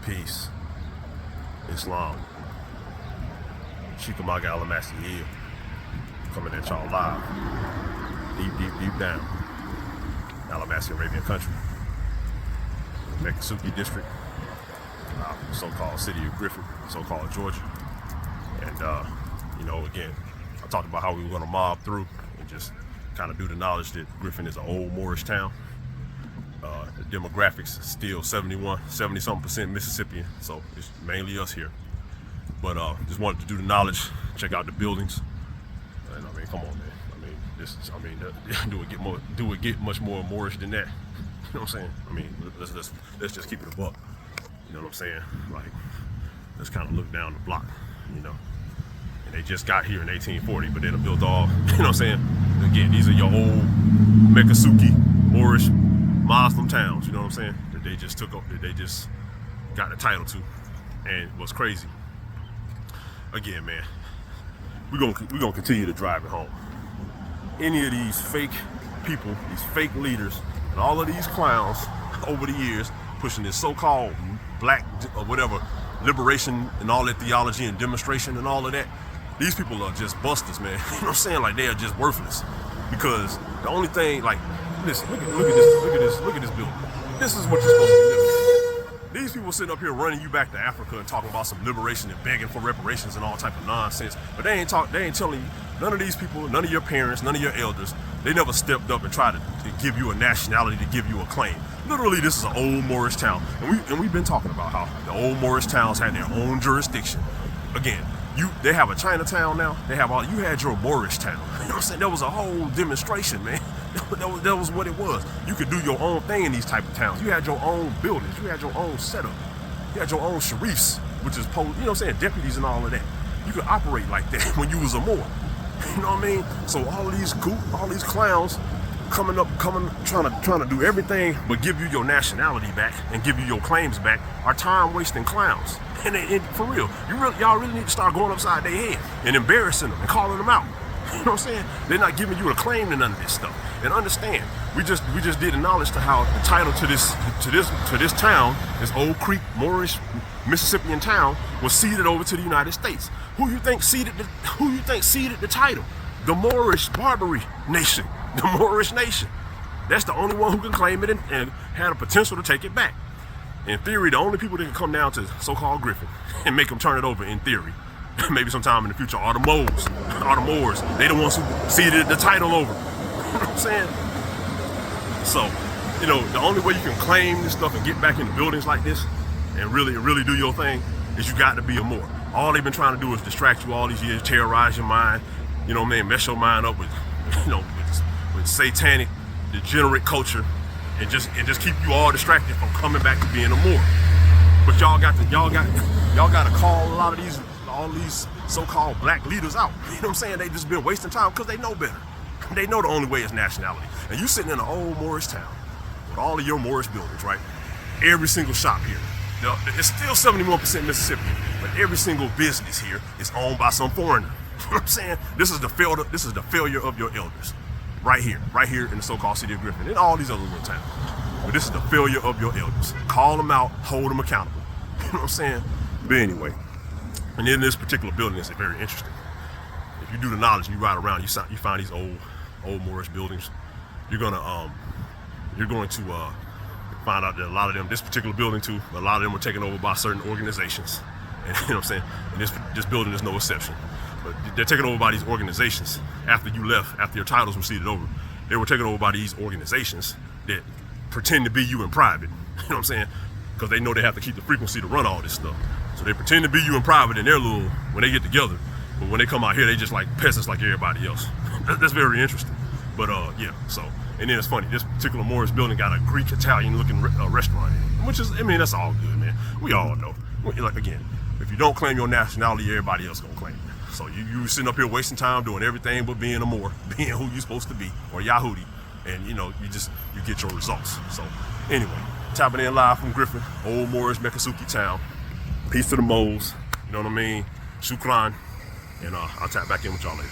Peace. Islam. Chickamauga, Alamassi, coming at y'all live. Deep down. Alamassi, Arabian country. Mekasuki district. So-called city of Griffin, so-called Georgia. And, again, I talked about how we were going to mob through and just kind of do the knowledge that Griffin is an old Moorish town. The demographics is still 70-something% Mississippian, so it's mainly us here. But just wanted to do the knowledge, check out the buildings. And I mean, come on, man. Do it get much more Moorish than that? You know what I'm saying? I mean, let's just keep it a buck. You know what I'm saying? Like, let's kind of look down the block, And they just got here in 1840, but they done built all, you know what I'm saying? Again, these are your old Mekasuki, Moorish, Muslim towns, you know what I'm saying? That they just took up, that they just got the title to. And what's crazy, again, man, we're gonna continue to drive it home. Any of these fake people, these fake leaders, and all of these clowns over the years pushing this so-called black or whatever liberation and all that theology and demonstration and all of that, these people are just busters, man. You know what I'm saying? Like, they are just worthless. Because the only thing, like, listen, look at this building. This is what you're supposed to be living in. These people sitting up here running you back to Africa and talking about some liberation and begging for reparations and all type of nonsense. But they ain't telling you, none of these people, none of your parents, none of your elders, they never stepped up and tried to give you a nationality, to give you a claim. Literally, this is an old Moorish town. And we've been talking about how the old Moorish towns had their own jurisdiction. Again, they have a Chinatown now. You had your Moorish town. You know what I'm saying? There was a whole demonstration, man. That was what it was. You could do your own thing in these type of towns. You had your own buildings. You had your own setup. You had your own sharifs, which is, you know what I'm saying, deputies and all of that. You could operate like that when you was a Moor. You know what I mean? So all these clowns trying to do everything but give you your nationality back and give you your claims back are time-wasting clowns. And for real, y'all really need to start going upside their head and embarrassing them and calling them out. You know what I'm saying? They're not giving you a claim to none of this stuff. And understand, we just did acknowledge to how the title to this town, this Old Creek Moorish Mississippian town, was ceded over to the United States. Who you think ceded the title? The Moorish Barbary nation, the Moorish nation. That's the only one who can claim it and had a potential to take it back. In theory, the only people that can come down to so-called Griffin and make them turn it over, in theory, maybe sometime in the future, are the Moors. They the ones who ceded the title over. You know what I'm saying? So, the only way you can claim this stuff and get back into buildings like this and really do your thing is you got to be a Moor. All they've been trying to do is distract you all these years, terrorize your mind, mess your mind up with, with satanic, degenerate culture, and just keep you all distracted from coming back to being a Moor. But y'all got to call all these so-called black leaders out. You know what I'm saying? They just been wasting time because they know better. They know the only way is nationality. And you sitting in an old Moorish town with all of your Moorish buildings, right? Every single shop here, it's still 71% Mississippi, but every single business here is owned by some foreigner. You know what I'm saying? This is the failure of your elders. Right here in the so-called city of Griffin and all these other little towns. But this is the failure of your elders. Call them out, hold them accountable. You know what I'm saying? But anyway, and in this particular building, it's very interesting. If you do the knowledge and you ride around, you find these old Moorish buildings. You're going to find out that a lot of them, this particular building too, a lot of them were taken over by certain organizations. And you know what I'm saying? And this building is no exception. But they're taken over by these organizations after you left, after your titles were ceded over. They were taken over by these organizations that pretend to be you in private. You know what I'm saying? Because they know they have to keep the frequency to run all this stuff. So they pretend to be you in private in their little, when they get together. But when they come out here, they just like peasants like everybody else. That's very interesting. But yeah, so, and then it's funny, this particular Moorish building got a Greek-Italian looking restaurant in it, which is, that's all good, man. We all know. Like, again, if you don't claim your nationality, everybody else gonna claim it. So you sitting up here wasting time doing everything but being a Moor, being who you're supposed to be, or Yahudi, and you get your results. So anyway, tapping in live from Griffin, old Moorish Mekasuki town. Peace to the Moles, you know what I mean? Shukran, and I'll tap back in with y'all later.